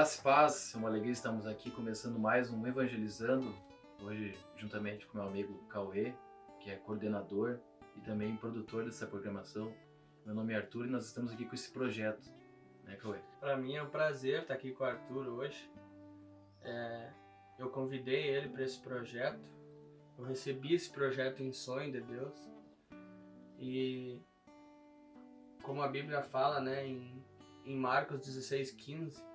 Graça e paz, é uma alegria estarmos aqui começando mais um Evangelizando, hoje juntamente com meu amigo Cauê, que é coordenador e também produtor dessa programação. Meu nome é Arthur e nós estamos aqui com esse projeto, né, Cauê? Para mim é um prazer estar aqui com o Arthur hoje. Eu convidei ele para esse projeto, eu recebi esse projeto em sonho de Deus e como a Bíblia fala, né, em Marcos 16:15,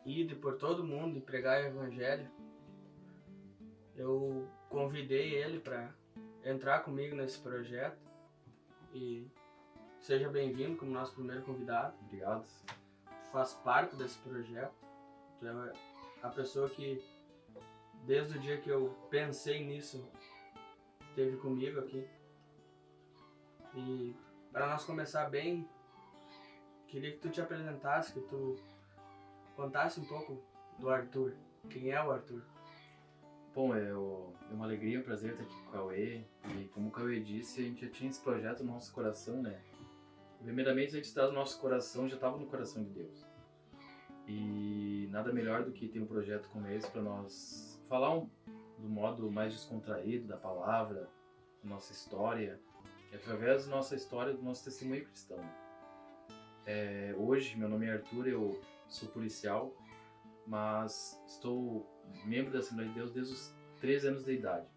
ide por todo mundo e pregai o Evangelho. Eu convidei ele para entrar comigo nesse projeto e seja bem-vindo como nosso primeiro convidado. Obrigado. Tu faz parte desse projeto, tu é a pessoa que desde o dia que eu pensei nisso esteve comigo aqui. E para nós começar bem, queria que tu te apresentasse, que tu contasse um pouco do Arthur. Quem é o Arthur? Bom, é uma alegria, um prazer estar aqui com o Cauê. E como o Cauê disse, a gente já tinha esse projeto no nosso coração, né? Primeiramente, a gente está no nosso coração, já estava no coração de Deus. E nada melhor do que ter um projeto como esse para nós falar do modo mais descontraído da palavra, da nossa história, e através da nossa história, do nosso testemunho cristão. Hoje, meu nome é Arthur, eu sou policial, mas estou membro da Assembleia de Deus desde os 13 anos de idade.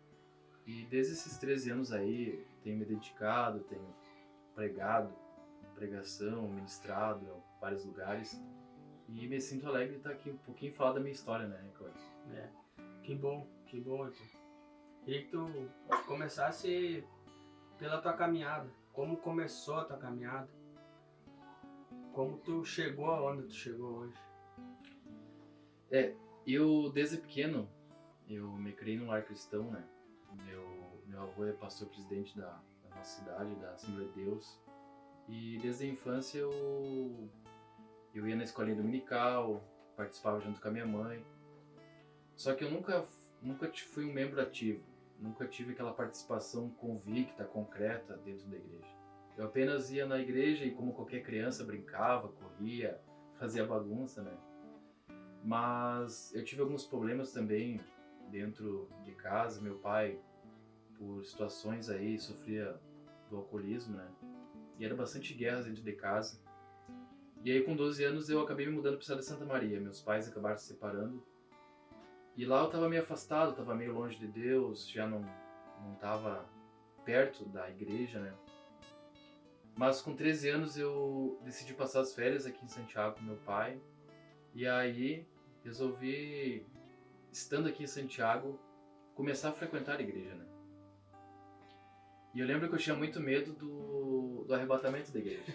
E desde esses 13 anos aí, tenho me dedicado, tenho pregado, pregação, ministrado em vários lugares. E me sinto alegre de estar aqui um pouquinho e falar da minha história, né, Cláudio? Que bom, Arthur. Queria que tu começasse pela tua caminhada. Como começou a tua caminhada? Como tu chegou aonde tu chegou hoje? Eu desde pequeno, eu me criei num lar cristão, né? Meu avô é pastor-presidente da nossa cidade, da Assembleia de Deus. E desde a infância eu ia na escolinha dominical, participava junto com a minha mãe. Só que eu nunca fui um membro ativo, nunca tive aquela participação convicta, concreta dentro da igreja. Eu apenas ia na igreja e, como qualquer criança, brincava, corria, fazia bagunça, né? Mas eu tive alguns problemas também dentro de casa. Meu pai, por situações aí, sofria do alcoolismo, né? E era bastante guerras dentro de casa. E aí, com 12 anos, eu acabei me mudando para a cidade de Santa Maria. Meus pais acabaram se separando. E lá eu estava meio afastado, estava meio longe de Deus, já não estava perto da igreja, né? Mas com 13 anos eu decidi passar as férias aqui em Santiago com meu pai. E aí resolvi, estando aqui em Santiago, começar a frequentar a igreja, né? E eu lembro que eu tinha muito medo do arrebatamento da igreja.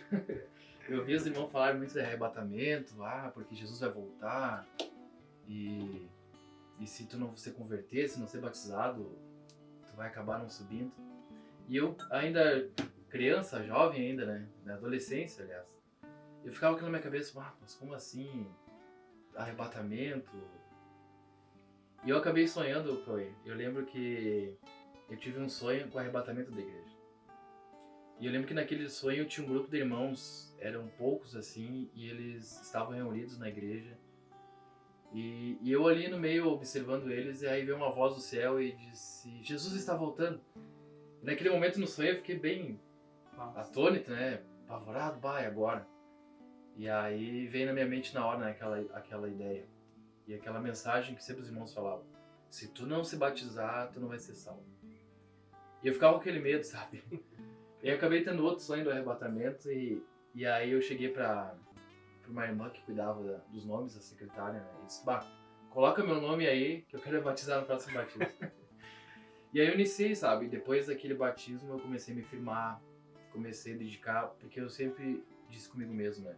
Eu vi os irmãos falarem muito de arrebatamento, porque Jesus vai voltar, e se tu não se converter, se não ser batizado, tu vai acabar não subindo. E eu ainda criança, jovem ainda, né, na adolescência, aliás, eu ficava aqui na minha cabeça, mas como assim, arrebatamento? E eu acabei sonhando, Cauê. Eu lembro que eu tive um sonho com o arrebatamento da igreja. E eu lembro que naquele sonho tinha um grupo de irmãos, eram poucos assim, e eles estavam reunidos na igreja. E eu ali no meio observando eles, e aí veio uma voz do céu e disse, Jesus está voltando. E naquele momento no sonho eu fiquei bem atônito, né, apavorado, agora. E aí veio na minha mente na hora, né, aquela ideia. E aquela mensagem que sempre os irmãos falavam, se tu não se batizar, tu não vai ser salvo. E eu ficava com aquele medo, sabe? E eu acabei tendo outro sonho do arrebatamento, e aí eu cheguei pra uma irmã que cuidava dos nomes, a secretária, né? E disse, coloca meu nome aí, que eu quero batizar no próximo batismo. E aí eu iniciei, sabe? Depois daquele batismo eu comecei a me firmar, comecei a dedicar, porque eu sempre disse comigo mesmo, né?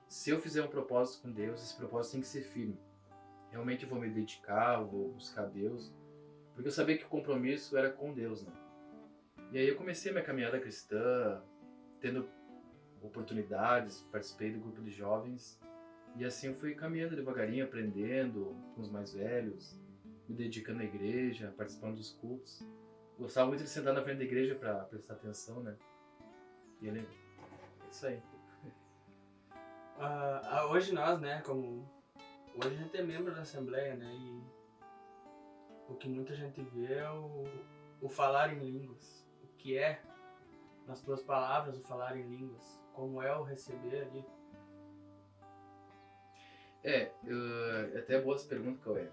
Se eu fizer um propósito com Deus, esse propósito tem que ser firme. Realmente eu vou me dedicar, vou buscar Deus, porque eu sabia que o compromisso era com Deus, né? E aí eu comecei a minha caminhada cristã, tendo oportunidades, participei do grupo de jovens, e assim eu fui caminhando devagarinho, aprendendo com os mais velhos, me dedicando à igreja, participando dos cultos. Gostava muito de sentar na frente da igreja para prestar atenção, né? E ele... é isso aí. Hoje nós, né, como hoje a gente é membro da Assembleia, né? E o que muita gente vê é o falar em línguas. O que é, nas tuas palavras, o falar em línguas. Como é o receber ali. Até boas perguntas, Cauê.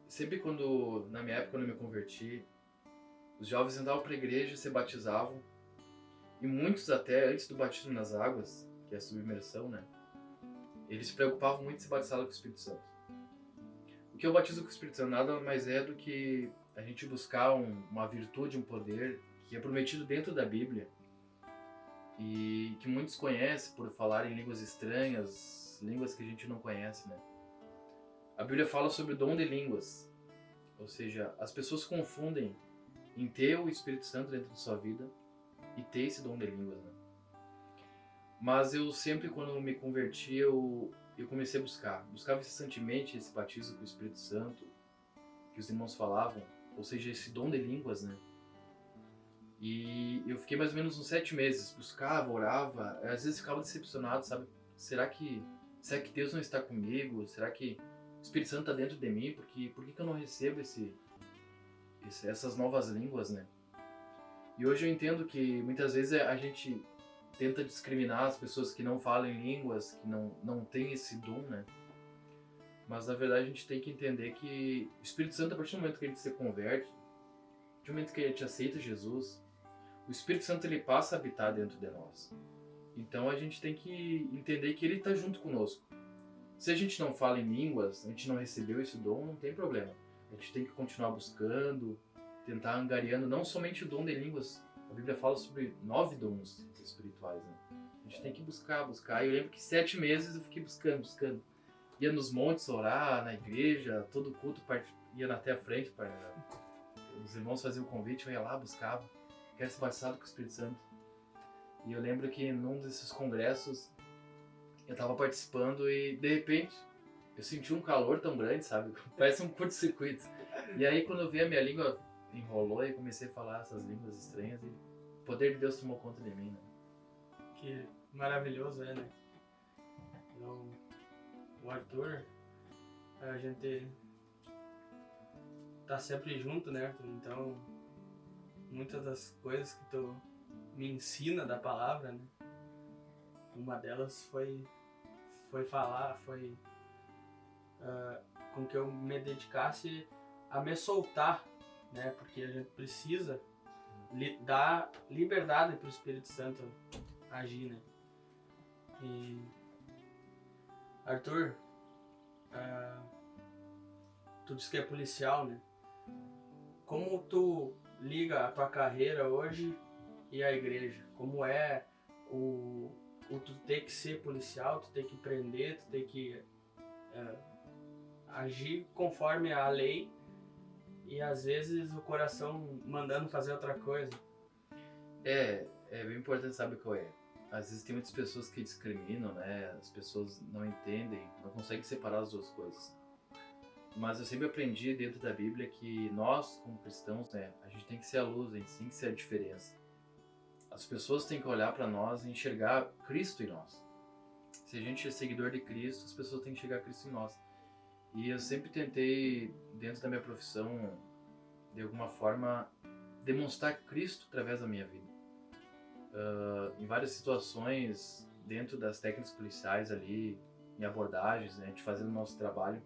Sempre quando, na minha época, quando eu me converti, os jovens andavam para a igreja, se batizavam, e muitos até, antes do batismo nas águas, que é a submersão, né? Eles se preocupavam muito em se batizar com o Espírito Santo. O que é o batismo com o Espírito Santo nada mais é do que a gente buscar uma virtude, um poder que é prometido dentro da Bíblia e que muitos conhecem por falar em línguas estranhas, línguas que a gente não conhece, né? A Bíblia fala sobre o dom de línguas, ou seja, as pessoas confundem em ter o Espírito Santo dentro da sua vida e ter esse dom de línguas, né? Mas eu sempre, quando eu me converti, eu comecei a buscava incessantemente esse batismo com o Espírito Santo que os irmãos falavam, ou seja, esse dom de línguas, né? E eu fiquei mais ou menos uns 7 meses, buscava, orava, às vezes ficava decepcionado, sabe? Será que Deus não está comigo? Será que o Espírito Santo está dentro de mim? Por que eu não recebo essas novas línguas, né? E hoje eu entendo que muitas vezes a gente tenta discriminar as pessoas que não falam em línguas, que não têm esse dom, né? Mas na verdade a gente tem que entender que o Espírito Santo, a partir do momento que a gente se converte, a partir do momento que a gente aceita Jesus, o Espírito Santo ele passa a habitar dentro de nós. Então a gente tem que entender que ele está junto conosco. Se a gente não fala em línguas, a gente não recebeu esse dom, não tem problema. A gente tem que continuar buscando, tentar angariando não somente o dom de línguas. A Bíblia fala sobre 9 dons espirituais, né? A gente tem que buscar. E eu lembro que 7 meses eu fiquei buscando. Ia nos montes orar, na igreja, todo culto ia até a frente. Os irmãos faziam o convite, eu ia lá, buscava. Quero ser batizado com o Espírito Santo. E eu lembro que num desses congressos eu estava participando e de repente eu senti um calor tão grande, sabe? Parece um curto-circuito. E aí quando eu vi a minha língua enrolou e comecei a falar essas línguas estranhas e o poder de Deus tomou conta de mim, né? Que maravilhoso é, né? O Arthur, a gente tá sempre junto, né, Arthur? Então, muitas das coisas que tu me ensina da palavra, né? Uma delas foi com que eu me dedicasse a me soltar, né? Porque a gente precisa dar liberdade para o Espírito Santo agir, né? E Arthur, tu disse que é policial, né? Como tu liga a tua carreira hoje e a igreja? Como é o tu ter que ser policial, tu ter que prender, tu ter que agir conforme a lei e às vezes o coração mandando fazer outra coisa? É bem importante, sabe qual é? Às vezes tem muitas pessoas que discriminam, né? As pessoas não entendem, não conseguem separar as duas coisas. Mas eu sempre aprendi dentro da Bíblia que nós, como cristãos, né, a gente tem que ser a luz, a gente tem que ser a diferença. As pessoas têm que olhar para nós e enxergar Cristo em nós. Se a gente é seguidor de Cristo, as pessoas têm que enxergar Cristo em nós. E eu sempre tentei, dentro da minha profissão, de alguma forma, demonstrar Cristo através da minha vida. Em várias situações, dentro das técnicas policiais ali, em abordagens, né, a gente fazendo o nosso trabalho,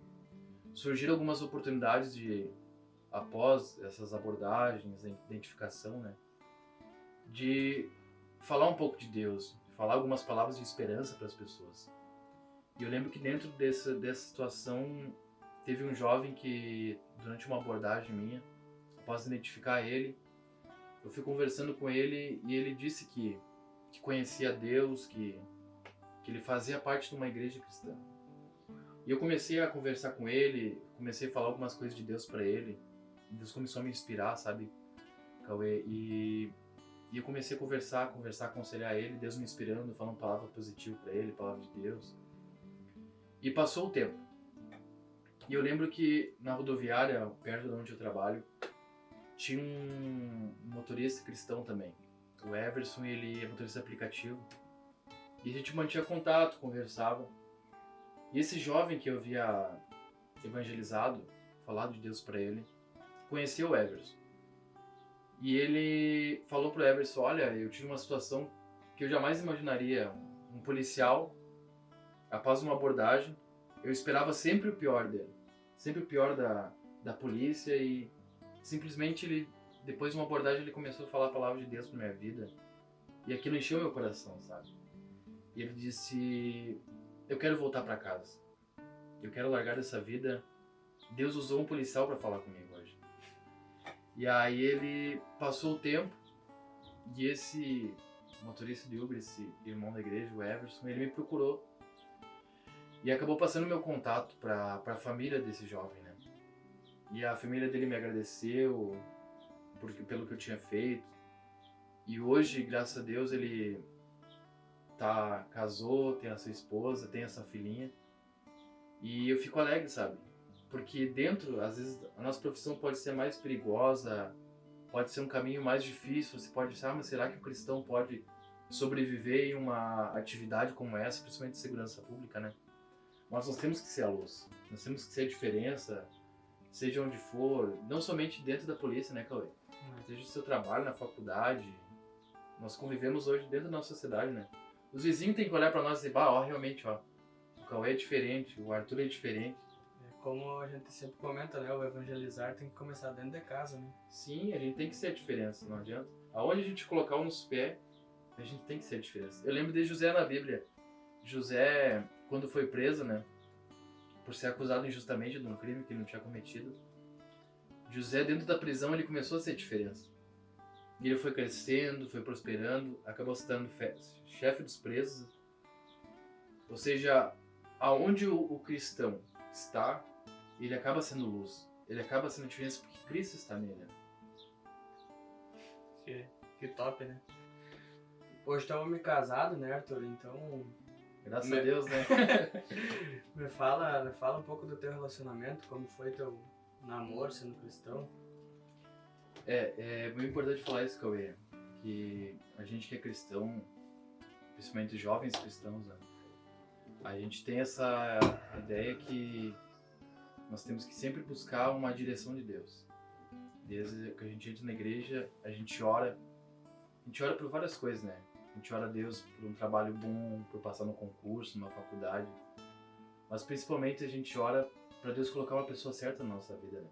surgiram algumas oportunidades de, após essas abordagens, a identificação, né, de falar um pouco de Deus, de falar algumas palavras de esperança para as pessoas. E eu lembro que dentro dessa situação, teve um jovem que, durante uma abordagem minha, após identificar ele, eu fui conversando com ele e ele disse que conhecia Deus, que ele fazia parte de uma igreja cristã. E eu comecei a conversar com ele, comecei a falar algumas coisas de Deus para ele. Deus começou a me inspirar, sabe, Cauê? E eu comecei a conversar, aconselhar ele, Deus me inspirando, falando palavra positiva para ele, palavra de Deus. E passou o tempo. E eu lembro que na rodoviária, perto de onde eu trabalho, tinha um motorista cristão também. O Everson, ele é motorista aplicativo. E a gente mantinha contato, conversava. E esse jovem que eu havia evangelizado, falado de Deus para ele, conhecia o Everson. E ele falou pro Everson, olha, eu tive uma situação que eu jamais imaginaria. Um policial, após uma abordagem, eu esperava sempre o pior dele. Sempre o pior da polícia e simplesmente ele, depois de uma abordagem, ele começou a falar a palavra de Deus pra minha vida. E aquilo encheu meu coração, sabe? E ele disse, eu quero voltar para casa. Eu quero largar dessa vida. Deus usou um policial para falar comigo hoje. E aí ele passou o tempo e esse motorista de Uber, esse irmão da igreja, o Everson, ele me procurou e acabou passando meu contato para a família desse jovem, né? E a família dele me agradeceu pelo que eu tinha feito. E hoje, graças a Deus, ele casou, tem a sua esposa, tem essa filhinha. E eu fico alegre, sabe? Porque dentro, às vezes, a nossa profissão pode ser mais perigosa, pode ser um caminho mais difícil. Você pode pensar, mas será que o cristão pode sobreviver em uma atividade como essa, principalmente de segurança pública, né? Mas nós temos que ser a luz, nós temos que ser a diferença, seja onde for, não somente dentro da polícia, né, Cauê? Seja o seu trabalho, na faculdade. Nós convivemos hoje dentro da nossa sociedade, né? Os vizinhos têm que olhar pra nós e dizer, ó, realmente, ó, o Cauê é diferente, o Arthur é diferente. Como a gente sempre comenta, né? O evangelizar tem que começar dentro de casa, né? Sim, a gente tem que ser a diferença, não adianta. Aonde a gente colocar o nosso pé, a gente tem que ser a diferença. Eu lembro de José na Bíblia. José, quando foi preso, né? Por ser acusado injustamente de um crime que ele não tinha cometido. José, dentro da prisão, ele começou a ser a diferença. E ele foi crescendo, foi prosperando, acabou se tornando chefe dos presos. Ou seja, aonde o cristão está, ele acaba sendo luz. Ele acaba sendo diferença porque Cristo está nele. Que top, né? Hoje estamos me casado, né, Arthur? Então... Graças a Deus, né? me fala um pouco do teu relacionamento, como foi teu namoro sendo cristão. É muito importante falar isso, Cauê, que a gente que é cristão, principalmente jovens cristãos, né? A gente tem essa ideia que nós temos que sempre buscar uma direção de Deus. Desde que a gente entra na igreja, a gente ora por várias coisas, né? A gente ora a Deus por um trabalho bom, por passar no concurso, numa faculdade. Mas principalmente a gente ora para Deus colocar uma pessoa certa na nossa vida, né?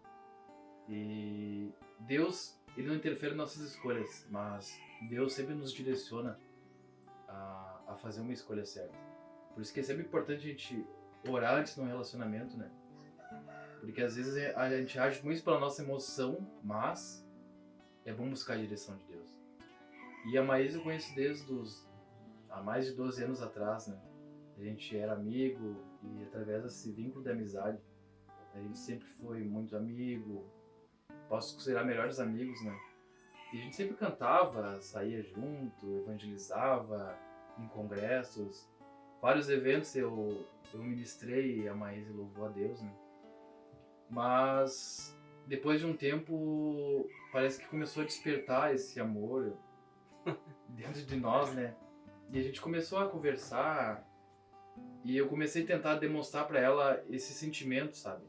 E Deus, ele não interfere nas nossas escolhas, mas Deus sempre nos direciona a fazer uma escolha certa. Por isso que é sempre importante a gente orar antes de um relacionamento, né? Porque às vezes a gente age muito pela nossa emoção, mas é bom buscar a direção de Deus. E a Maísa eu conheço há mais de 12 anos atrás, né? A gente era amigo e através desse vínculo de amizade, a gente sempre foi muito amigo, posso considerar melhores amigos, né? E a gente sempre cantava, saía junto, evangelizava em congressos. Vários eventos eu ministrei e a Maísa louvou a Deus, né? Mas depois de um tempo parece que começou a despertar esse amor dentro de nós, né? E a gente começou a conversar e eu comecei a tentar demonstrar pra ela esse sentimento, sabe?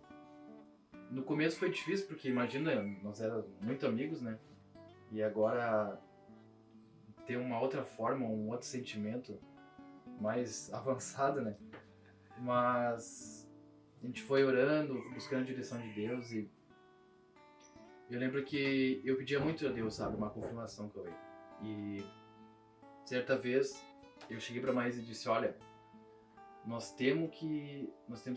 No começo foi difícil porque imagina, nós éramos muito amigos, né? E agora ter uma outra forma, um outro sentimento mais avançado, né? Mas a gente foi orando, buscando a direção de Deus e eu lembro que eu pedia muito a Deus, sabe? Uma confirmação que eu ia. E certa vez eu cheguei pra Maísa e disse, olha, nós temos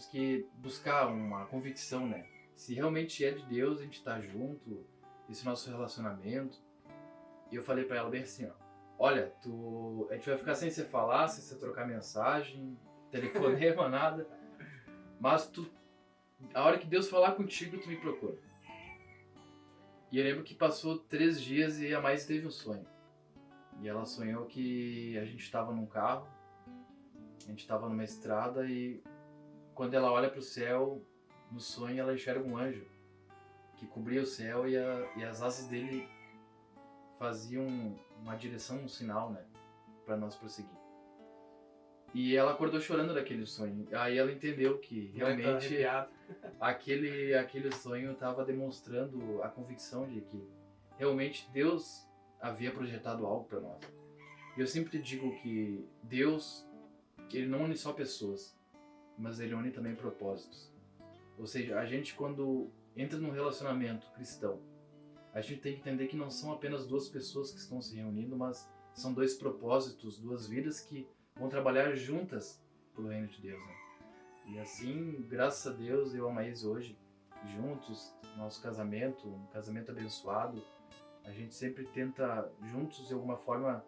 que buscar uma convicção, né? Se realmente é de Deus, a gente tá junto, esse nosso relacionamento. E eu falei pra ela bem assim, ó, olha, a gente vai ficar sem você falar, sem você trocar mensagem, telefonema, nada, mas a hora que Deus falar contigo, tu me procura. E eu lembro que passou 3 dias e a Maísa teve um sonho. E ela sonhou que a gente estava num carro, a gente estava numa estrada e quando ela olha para o céu, no sonho ela enxerga um anjo que cobria o céu e as asas dele faziam uma direção, um sinal, né, para nós prosseguir. E ela acordou chorando daquele sonho. Aí ela entendeu que realmente aquele sonho estava demonstrando a convicção de que realmente Deus havia projetado algo para nós. E eu sempre digo que Deus, ele não une só pessoas, mas ele une também propósitos. Ou seja, a gente quando entra num relacionamento cristão, a gente tem que entender que não são apenas duas pessoas que estão se reunindo, mas são dois propósitos, duas vidas que vão trabalhar juntas pelo reino de Deus, né? E assim, graças a Deus, eu e a Maís hoje, juntos, nosso casamento, um casamento abençoado, a gente sempre tenta juntos, de alguma forma,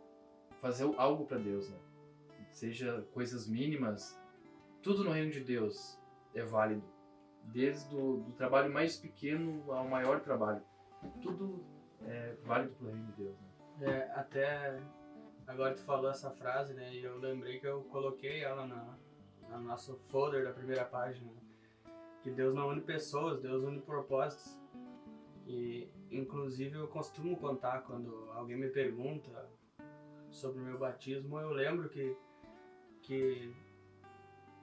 fazer algo para Deus, né? Seja coisas mínimas, tudo no reino de Deus é válido. Desde o trabalho mais pequeno ao maior trabalho. Tudo é válido pro reino de Deus, né? Até agora tu falou essa frase, né? E eu lembrei que eu coloquei ela no nosso folder da primeira página. Que Deus não une pessoas, Deus une propósitos. E, inclusive, eu costumo contar quando alguém me pergunta sobre o meu batismo, eu lembro que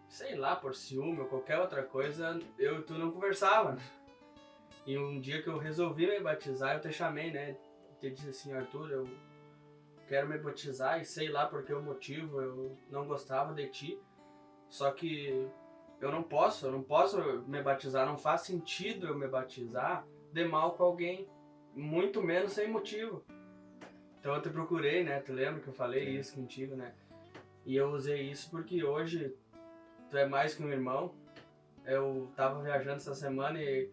sei lá, por ciúme ou qualquer outra coisa, eu e tu não conversava. E um dia que eu resolvi me batizar, eu te chamei, né? Eu te disse assim, Arthur, eu quero me batizar e sei lá por que o motivo, eu não gostava de ti. Só que eu não posso me batizar, não faz sentido eu me batizar de mal com alguém, muito menos sem motivo. Então eu te procurei, né? Tu lembra que eu falei isso contigo, né? E eu usei isso porque hoje tu é mais que um irmão. Eu tava viajando essa semana e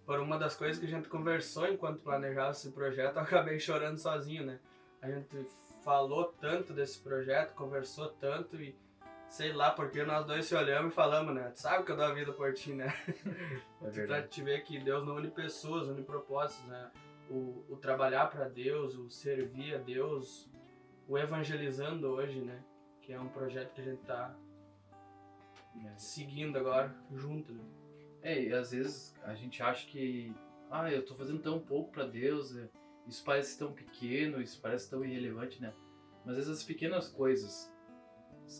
por uma das coisas que a gente conversou enquanto planejava esse projeto, eu acabei chorando sozinho, né? A gente falou tanto desse projeto, conversou tanto e sei lá, porque nós dois se olhamos e falamos, né? Tu sabe que eu dou a vida por ti, né? Pra te ver que Deus não une pessoas, une propósitos, né? O trabalhar para Deus, o servir a Deus, o evangelizando hoje, né? Que é um projeto que a gente tá seguindo agora, junto, né? E às vezes a gente acha que eu tô fazendo tão pouco para Deus, isso parece tão pequeno, isso parece tão irrelevante, né? Mas às vezes as pequenas coisas,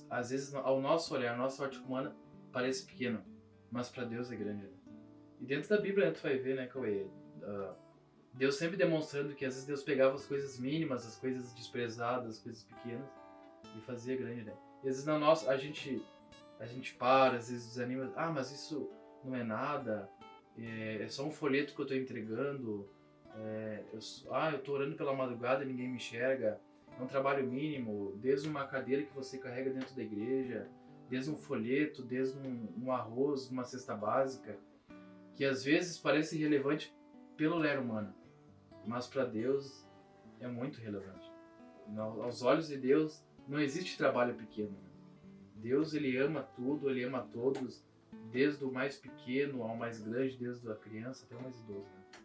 às vezes ao nosso olhar, a nossa ótica humana, parece pequeno, mas para Deus é grande, né? E dentro da Bíblia tu vai ver, né, Cauê, Deus sempre demonstrando que às vezes Deus pegava as coisas mínimas, as coisas desprezadas, as coisas pequenas e fazia grande, né? E às vezes na nossa, a gente para, às vezes desanima, mas isso não é nada, é só um folheto que eu estou entregando, eu tô orando pela madrugada e ninguém me enxerga, é um trabalho mínimo, desde uma cadeira que você carrega dentro da igreja, desde um folheto, desde um arroz, uma cesta básica, que às vezes parece irrelevante pelo olhar humano, mas para Deus é muito relevante. Aos olhos de Deus não existe trabalho pequeno. Deus, ele ama tudo, ele ama todos, desde o mais pequeno ao mais grande, desde a criança até o mais idoso, né?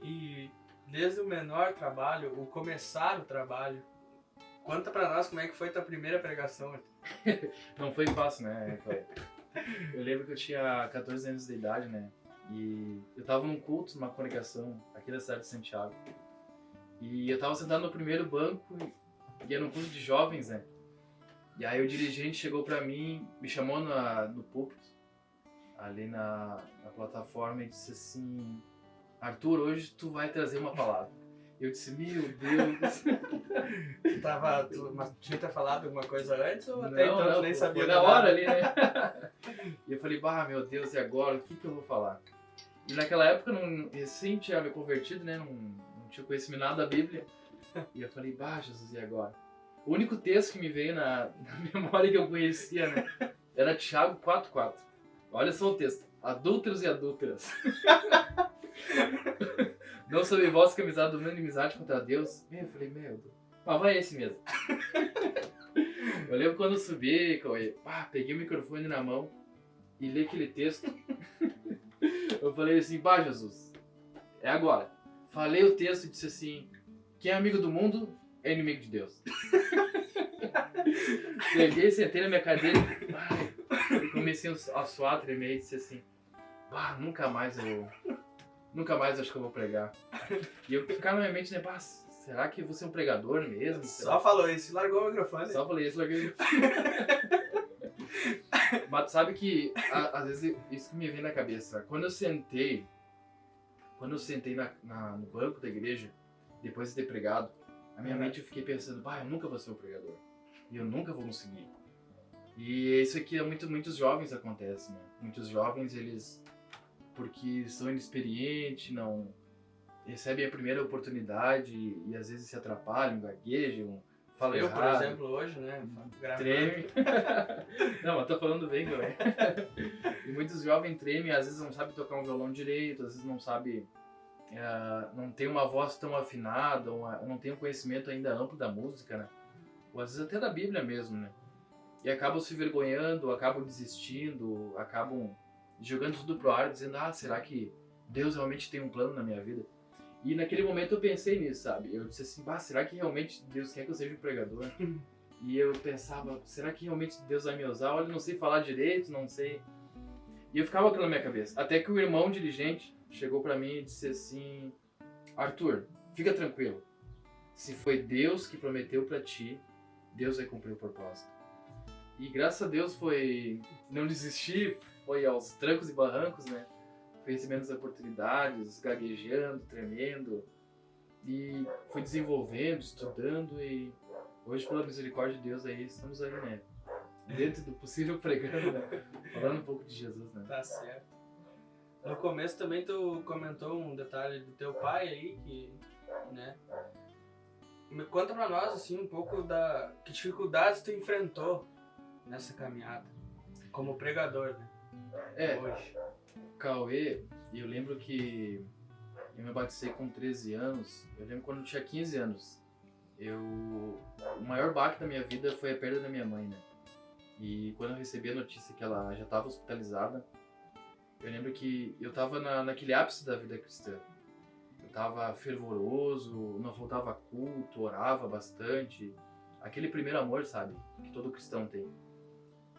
E desde o menor trabalho, o começar o trabalho, conta pra nós como é que foi tua primeira pregação. Não foi fácil, né? Eu lembro que eu tinha 14 anos de idade, né? E eu tava num culto, numa congregação aqui da cidade de Santiago. E eu tava sentado no primeiro banco e era um culto de jovens, né? E aí o dirigente chegou pra mim, me chamou no púlpito, ali na plataforma, e disse assim: Arthur, hoje tu vai trazer uma palavra. Eu disse: meu Deus. Mas tinha que falado alguma coisa antes ou até então tu nem sabia? Foi na hora ali, né? E eu falei: meu Deus, e agora? O que eu vou falar? E naquela época, recém tinha me convertido, né? Não tinha conhecimento nada da Bíblia. E eu falei: Jesus, e agora? O único texto que me veio na memória que eu conhecia, né, era Tiago 4:4. Olha só o texto: adúlteros e adúlteras. Não sob vossa amizade do inimizade contra Deus. Eu falei: meu Deus. Mas vai esse mesmo. Eu lembro quando eu subi, peguei o microfone na mão e li aquele texto. Eu falei assim: Jesus, é agora. Falei o texto e disse assim: quem é amigo do mundo é inimigo de Deus. Peguei, sentei na minha cadeira e comecei a suar, tremer e disse assim: nunca mais acho que eu vou pregar. E eu ficava na minha mente, né, será que você é um pregador mesmo? Só falou isso e largou o microfone. Só falei isso, larguei o microfone. fato, sabe que às vezes isso que me vem na cabeça. Quando eu sentei no banco da igreja, depois de ter pregado, a minha mente eu fiquei pensando, eu nunca vou ser um pregador. E eu nunca vou conseguir. E isso aqui muitos jovens acontece, né? Muitos jovens, eles, porque são inexperientes, não recebem a primeira oportunidade e às vezes se atrapalham, gaguejam, falam errado. Eu, por exemplo, hoje, né? Treme. Não, mas tô falando bem, galera. E muitos jovens tremem, às vezes não sabem tocar um violão direito, às vezes não sabe, não tem uma voz tão afinada, não tem um conhecimento ainda amplo da música, né? Ou às vezes até da Bíblia mesmo, né? E acabam se envergonhando, acabam desistindo, acabam jogando tudo pro ar, dizendo, será que Deus realmente tem um plano na minha vida? E naquele momento eu pensei nisso, sabe? Eu disse assim, será que realmente Deus quer que eu seja um pregador? E eu pensava, será que realmente Deus vai me usar? Olha, eu não sei falar direito, não sei. E eu ficava com aquilo na minha cabeça. Até que o irmão dirigente chegou pra mim e disse assim, Arthur, fica tranquilo. Se foi Deus que prometeu pra ti, Deus vai cumprir o propósito. E graças a Deus não desistir, foi aos trancos e barrancos, né? Fui recebendo as oportunidades, gaguejando, tremendo. E fui desenvolvendo, estudando e hoje, pela misericórdia de Deus, aí estamos aí, né? Dentro do possível pregando, né? Falando um pouco de Jesus, né? Tá certo. No começo também tu comentou um detalhe do teu pai aí, que, né? Me conta pra nós, assim, um pouco que dificuldades tu enfrentou nessa caminhada, como pregador, né? Hoje. Cauê, eu lembro que eu me batizei com 13 anos, eu lembro quando eu tinha 15 anos. O maior baque da minha vida foi a perda da minha mãe, né? E quando eu recebi a notícia que ela já estava hospitalizada, eu lembro que eu estava naquele ápice da vida cristã. Eu estava fervoroso, não faltava culto, orava bastante. Aquele primeiro amor, sabe? Que todo cristão tem.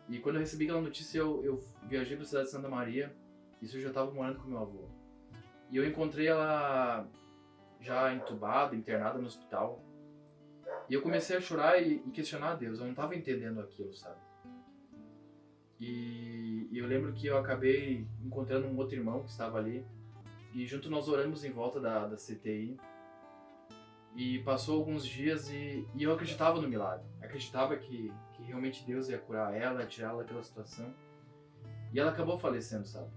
E quando eu recebi aquela notícia, eu viajei para a cidade de Santa Maria. Isso eu já estava morando com meu avô. E eu encontrei ela já entubada, internada no hospital. E eu comecei a chorar e questionar a Deus. Eu não estava entendendo aquilo, sabe? E eu lembro que eu acabei encontrando um outro irmão que estava ali. E junto nós oramos em volta da CTI. E passou alguns dias e eu acreditava no milagre. Acreditava que realmente Deus ia curar ela, tirar ela daquela situação. E ela acabou falecendo, sabe?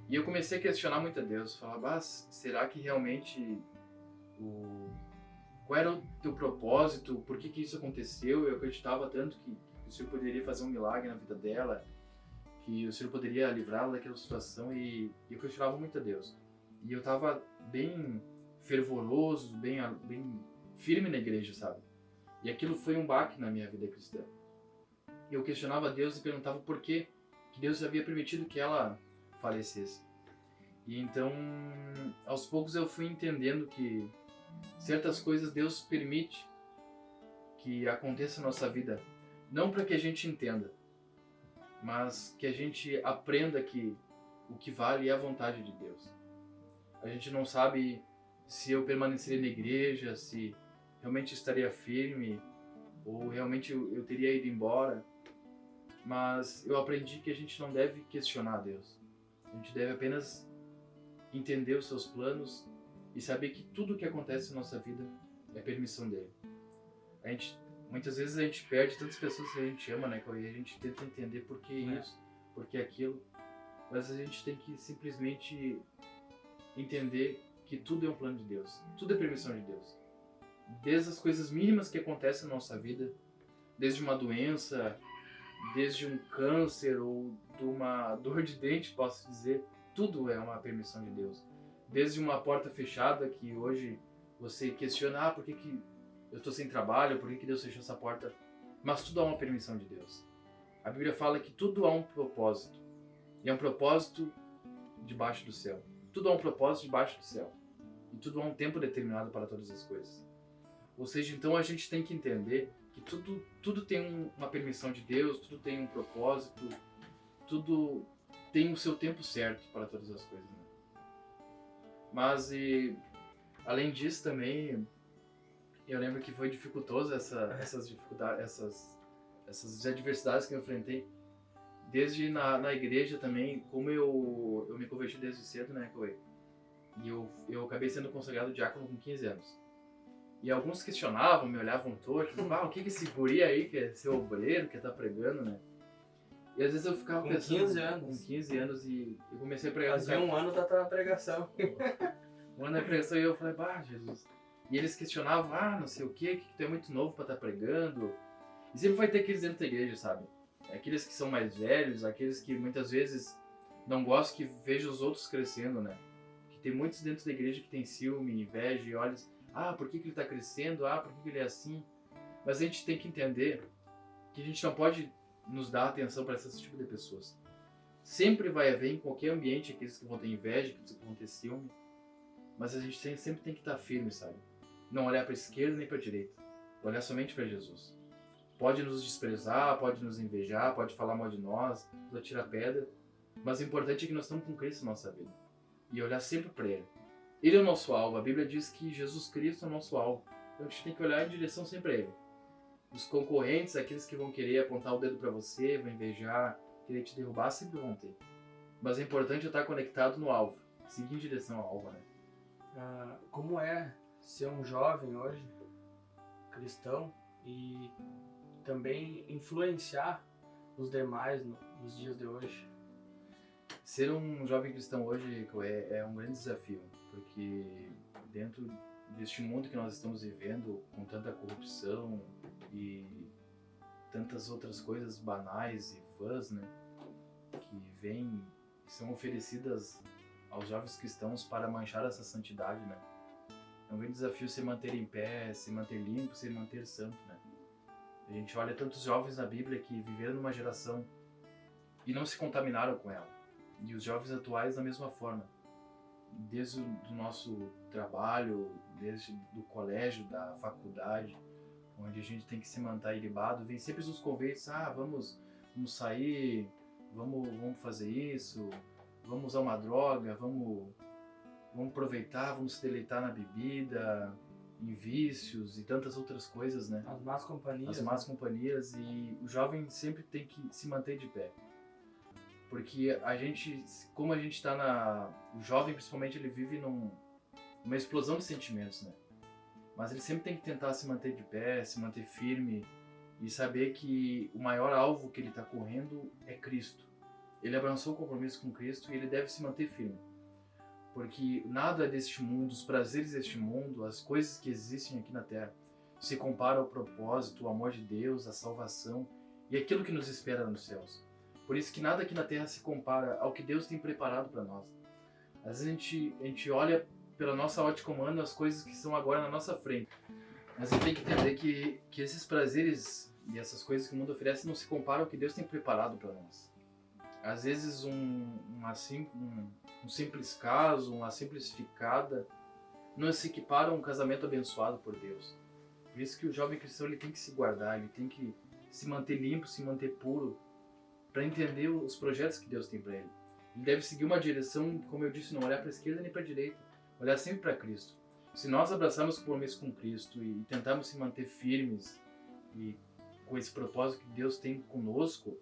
E eu comecei a questionar muito a Deus. Falava, será que realmente qual era o teu propósito? Por que isso aconteceu? Eu acreditava tanto que o Senhor poderia fazer um milagre na vida dela, que o Senhor poderia livrá-la daquela situação, e eu questionava muito a Deus. E eu estava bem fervoroso, bem firme na igreja, sabe? E aquilo foi um baque na minha vida cristã. Eu questionava a Deus e perguntava por que Deus havia permitido que ela falecesse. E então, aos poucos eu fui entendendo que certas coisas Deus permite que aconteça na nossa vida, não para que a gente entenda, mas que a gente aprenda que o que vale é a vontade de Deus. A gente não sabe se eu permaneceria na igreja, se realmente estaria firme, ou realmente eu teria ido embora, mas eu aprendi que a gente não deve questionar Deus. A gente deve apenas entender os seus planos e saber que tudo o que acontece na nossa vida é permissão dele. Muitas vezes a gente perde tantas pessoas que a gente ama, né? E a gente tenta entender por que isso, por que aquilo. Mas a gente tem que simplesmente entender que tudo é um plano de Deus. Tudo é permissão de Deus. Desde as coisas mínimas que acontecem na nossa vida, desde uma doença, desde um câncer ou de uma dor de dente, posso dizer, tudo é uma permissão de Deus. Desde uma porta fechada que hoje você questiona, por que eu estou sem trabalho, por que Deus fechou essa porta? Mas tudo há uma permissão de Deus. A Bíblia fala que tudo há um propósito. E é um propósito debaixo do céu. Tudo há um propósito debaixo do céu. E tudo há um tempo determinado para todas as coisas. Ou seja, então a gente tem que entender que tudo tem uma permissão de Deus, tudo tem um propósito, tudo tem o seu tempo certo para todas as coisas. Né? Mas, além disso também, eu lembro que foi dificultoso essas dificuldades, essas adversidades que eu enfrentei, desde na igreja também, como eu me converti desde cedo, né, Cauê? E eu acabei sendo consagrado diácono com 15 anos. E alguns questionavam, me olhavam torto, o que esse guri aí que é seu obreiro, que tá pregando, né? E às vezes eu ficava pensando... 15 anos. Com 15 anos e eu comecei a pregar... Fazia um ano da tua pregação. Um ano da pregação e eu falei, Jesus... E eles questionavam, não sei o que tu é muito novo pra estar pregando. E sempre vai ter aqueles dentro da igreja, sabe? Aqueles que são mais velhos, aqueles que muitas vezes não gostam que vejam os outros crescendo, né? Que tem muitos dentro da igreja que tem ciúme, inveja e olhos... por que ele tá crescendo? Por que ele é assim? Mas a gente tem que entender que a gente não pode nos dar atenção para esse tipo de pessoas. Sempre vai haver em qualquer ambiente aqueles que vão ter inveja, aqueles que vão ter ciúme. Mas a gente sempre tem que estar firme, sabe? Não olhar para a esquerda nem para a direita. Olhar somente para Jesus. Pode nos desprezar, pode nos invejar, pode falar mal de nós, nos atirar pedra. Mas o importante é que nós estamos com Cristo na nossa vida. E olhar sempre para Ele. Ele é o nosso alvo. A Bíblia diz que Jesus Cristo é o nosso alvo. Então a gente tem que olhar em direção sempre a Ele. Os concorrentes, aqueles que vão querer apontar o dedo para você, vão invejar, querer te derrubar, sempre vão ter. Mas é importante estar conectado no alvo. Seguir em direção ao alvo, né? Como é ser um jovem hoje, cristão, e também influenciar os demais nos dias de hoje? Ser um jovem cristão hoje é um grande desafio, porque dentro deste mundo que nós estamos vivendo, com tanta corrupção e tantas outras coisas banais e vãs, né, que são oferecidas aos jovens cristãos para manchar essa santidade, né? É um grande desafio se manter em pé, se manter limpo, se manter santo, né? A gente olha tantos jovens na Bíblia que viveram numa geração e não se contaminaram com ela. E os jovens atuais da mesma forma. Desde o nosso trabalho, desde do colégio, da faculdade, onde a gente tem que se manter ilibado, vem sempre os convites, vamos sair, vamos fazer isso, vamos usar uma droga, vamos aproveitar, vamos se deleitar na bebida, em vícios e tantas outras coisas, né? As más companhias. As más companhias, e o jovem sempre tem que se manter de pé. Porque como a gente está o jovem, principalmente, ele vive numa explosão de sentimentos, né? Mas ele sempre tem que tentar se manter de pé, se manter firme e saber que o maior alvo que ele está correndo é Cristo. Ele abraçou o compromisso com Cristo e ele deve se manter firme. Porque nada deste mundo, os prazeres deste mundo, as coisas que existem aqui na Terra, se compara ao propósito, o amor de Deus, a salvação e aquilo que nos espera nos céus. Por isso que nada aqui na Terra se compara ao que Deus tem preparado para nós. Às vezes a gente olha pela nossa ótica humana as coisas que estão agora na nossa frente. Mas a gente tem que entender que esses prazeres e essas coisas que o mundo oferece não se comparam ao que Deus tem preparado para nós. Às vezes um simples caso, uma simples ficada, não se equipara a um casamento abençoado por Deus. Por isso que o jovem cristão ele tem que se guardar, ele tem que se manter limpo, se manter puro, para entender os projetos que Deus tem para ele. Ele deve seguir uma direção, como eu disse, não olhar para a esquerda nem para a direita, olhar sempre para Cristo. Se nós abraçarmos o compromisso com Cristo e tentarmos se manter firmes e com esse propósito que Deus tem conosco,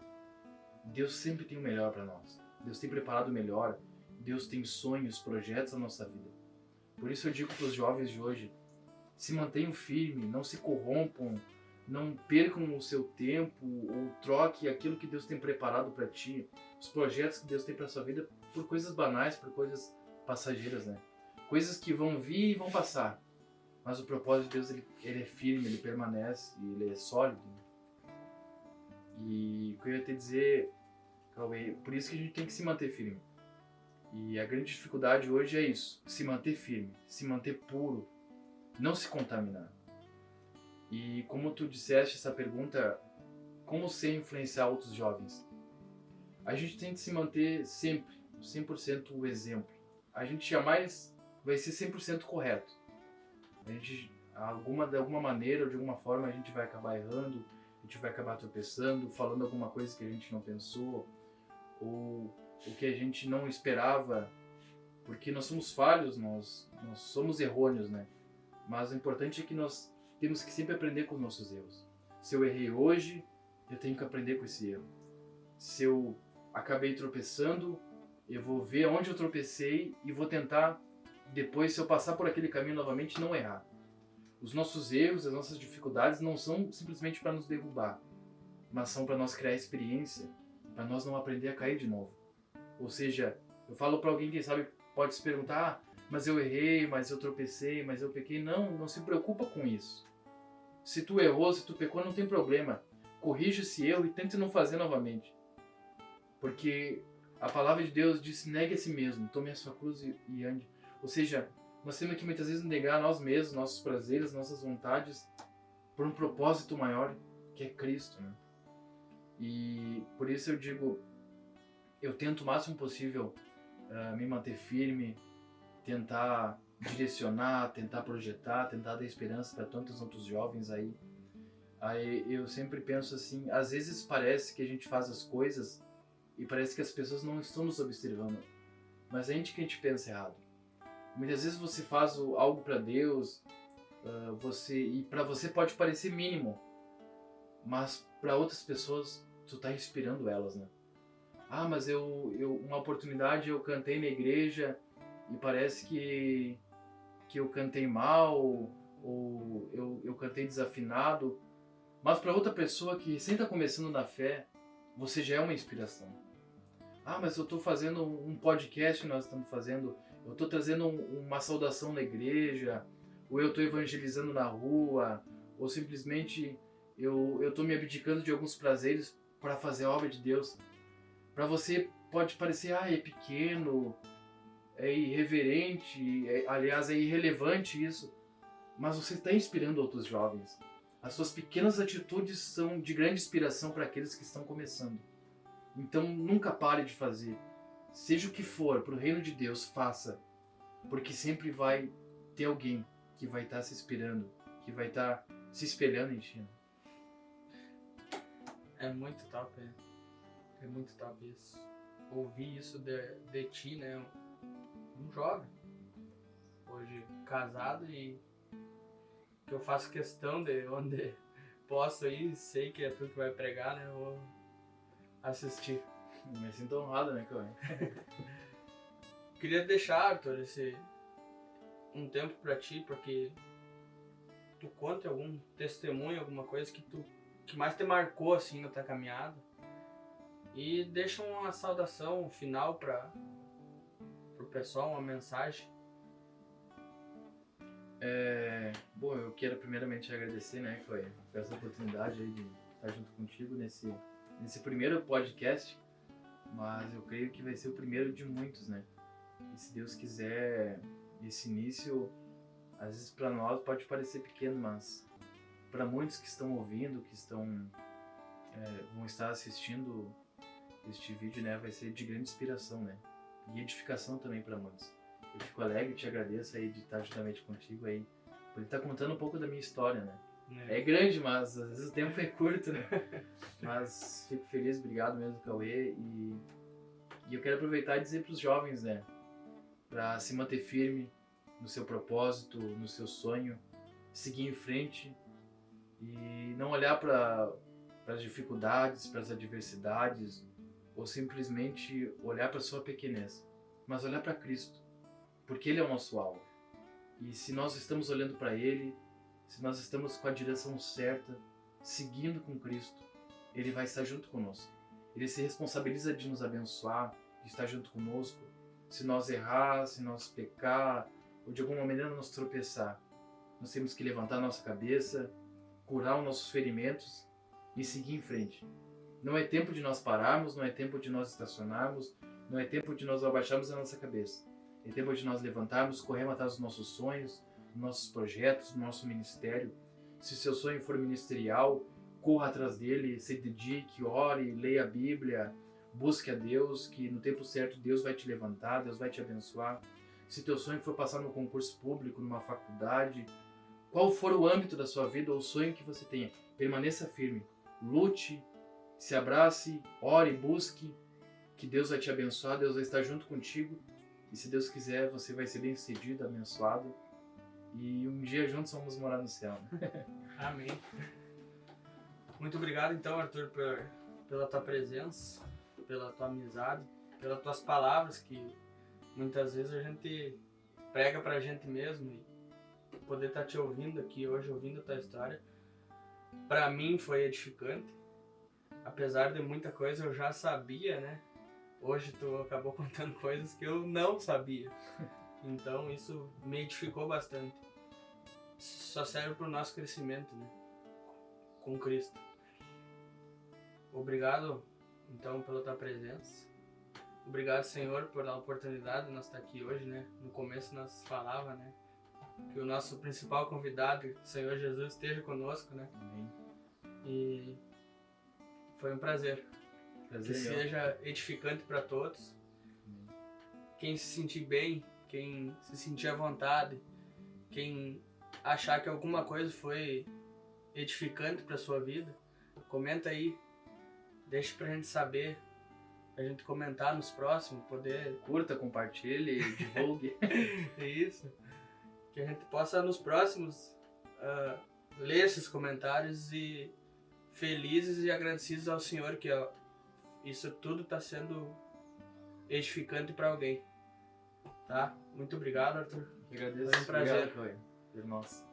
Deus sempre tem o melhor para nós. Deus tem preparado o melhor. Deus tem sonhos, projetos na nossa vida. Por isso eu digo para os jovens de hoje, se mantenham firmes, não se corrompam, não percam o seu tempo ou troque aquilo que Deus tem preparado para ti, os projetos que Deus tem para sua vida, por coisas banais, por coisas passageiras, né? Coisas que vão vir e vão passar. Mas o propósito de Deus, ele é firme, ele permanece, ele é sólido. E o que eu ia te dizer, Cauê, por isso que a gente tem que se manter firme. E a grande dificuldade hoje é isso, se manter firme, se manter puro, não se contaminar. E como tu disseste essa pergunta, como ser influenciar outros jovens? A gente tem que se manter sempre 100% o exemplo. A gente jamais vai ser 100% correto. A gente, de alguma maneira ou de alguma forma, a gente vai acabar errando, a gente vai acabar tropeçando, falando alguma coisa que a gente não pensou, ou o que a gente não esperava, porque nós somos falhos, nós somos errôneos, né? Mas o importante é que nós temos que sempre aprender com os nossos erros. Se eu errei hoje, eu tenho que aprender com esse erro. Se eu acabei tropeçando, eu vou ver onde eu tropecei e vou tentar, depois, se eu passar por aquele caminho novamente, não errar. Os nossos erros, as nossas dificuldades não são simplesmente para nos derrubar, mas são para nós criar experiência, para nós não aprender a cair de novo. Ou seja, eu falo para alguém, quem sabe, pode se perguntar, mas eu errei, mas eu tropecei, mas eu pequei. Não se preocupa com isso. Se tu errou, se tu pecou, não tem problema. Corrija esse erro e tente não fazer novamente. Porque a palavra de Deus diz, negue a si mesmo, tome a sua cruz e ande. Ou seja, nós temos que muitas vezes negar a nós mesmos, nossos prazeres, nossas vontades, por um propósito maior, que é Cristo, né? E por isso eu digo, eu tento o máximo possível me manter firme, tentar direcionar, tentar projetar, tentar dar esperança para tantos outros jovens aí. Aí eu sempre penso assim, às vezes parece que a gente faz as coisas e parece que as pessoas não estão nos observando, mas é a gente que a gente pensa errado. Muitas vezes você faz algo para Deus, e para você pode parecer mínimo, mas para outras pessoas tu tá inspirando elas, né? Ah, mas uma oportunidade eu cantei na igreja e parece que eu cantei mal, ou eu cantei desafinado, mas para outra pessoa que recém está começando na fé, você já é uma inspiração. Ah, mas eu estou fazendo um podcast que nós estamos fazendo, eu estou trazendo uma saudação na igreja, ou eu estou evangelizando na rua, ou simplesmente eu estou me abdicando de alguns prazeres para fazer a obra de Deus. Para você pode parecer, é pequeno, é irreverente, aliás, é irrelevante isso, mas você está inspirando outros jovens. As suas pequenas atitudes são de grande inspiração para aqueles que estão começando. Então nunca pare de fazer. Seja o que for, para o reino de Deus, faça. Porque sempre vai ter alguém que vai estar se inspirando, que vai estar se espelhando em ti. É muito top, é muito top isso. Ouvir isso de ti, né? Um jovem, hoje casado, e que eu faço questão de onde posso ir, sei que é tu que vai pregar, né? Eu vou assistir. Me sinto honrado, né, Cauê? Queria deixar, Arthur, um tempo pra ti, para que tu conte algum testemunho, alguma coisa que mais te marcou assim na tua caminhada, e deixa uma saudação final para o pessoal, uma mensagem. Bom, eu quero primeiramente agradecer, né, Cauê, por essa oportunidade aí de estar junto contigo nesse primeiro podcast, mas eu creio que vai ser o primeiro de muitos, né? E se Deus quiser, esse início, às vezes para nós pode parecer pequeno, mas para muitos que estão ouvindo, que vão estar assistindo este vídeo, né, vai ser de grande inspiração, né? E edificação também para muitos. Eu fico alegre e te agradeço aí de estar juntamente contigo aí, por estar contando um pouco da minha história, né? É grande, mas às vezes o tempo é curto, né? Mas fico feliz, obrigado mesmo, Cauê. E eu quero aproveitar e dizer para os jovens, né? Para se manter firme no seu propósito, no seu sonho, seguir em frente e não olhar para as dificuldades, para as adversidades, ou simplesmente olhar para a sua pequenez, mas olhar para Cristo, porque Ele é o nosso alvo. E se nós estamos olhando para Ele, se nós estamos com a direção certa, seguindo com Cristo, Ele vai estar junto conosco. Ele se responsabiliza de nos abençoar, de estar junto conosco. Se nós errar, se nós pecar, ou de alguma maneira nós tropeçar, nós temos que levantar a nossa cabeça, curar os nossos ferimentos e seguir em frente. Não é tempo de nós pararmos, não é tempo de nós estacionarmos, não é tempo de nós abaixarmos a nossa cabeça. É tempo de nós levantarmos, corrermos atrás dos nossos sonhos, dos nossos projetos, do nosso ministério. Se seu sonho for ministerial, corra atrás dele, se dedique, ore, leia a Bíblia, busque a Deus, que no tempo certo Deus vai te levantar, Deus vai te abençoar. Se teu sonho for passar no concurso público, numa faculdade, qual for o âmbito da sua vida ou o sonho que você tenha, permaneça firme, lute, se abrace, ore, busque, que Deus vai te abençoar, Deus vai estar junto contigo. E se Deus quiser, você vai ser bem sucedido, abençoado. E um dia juntos vamos morar no céu. Né? Amém. Muito obrigado então, Arthur, pela tua presença. pela tua amizade, pelas tuas palavras que muitas vezes a gente prega pra gente mesmo, e poder estar te ouvindo aqui hoje, ouvindo a tua história, pra mim foi edificante. Apesar de muita coisa eu já sabia, né? Hoje tu acabou contando coisas que eu não sabia. Então isso me edificou bastante. Só serve pro nosso crescimento, né? Com Cristo. Obrigado, então, pela tua presença. Obrigado, Senhor, por dar a oportunidade de nós estar aqui hoje, né? No começo nós falava, né? Que o nosso principal convidado, o Senhor Jesus, esteja conosco, né? Amém. E foi um prazer. Que seja edificante para todos. Amém. Quem se sentir bem, quem se sentir à vontade, quem achar que alguma coisa foi edificante para sua vida, comenta aí. Deixa pra gente saber, a gente comentar nos próximos, poder... Curta, compartilhe, divulgue. É isso. Que a gente possa nos próximos ler esses comentários e felizes e agradecidos ao Senhor que isso tudo está sendo edificante para alguém. Tá? Muito obrigado, Arthur. Eu agradeço. Foi um prazer. Obrigado, Nossa.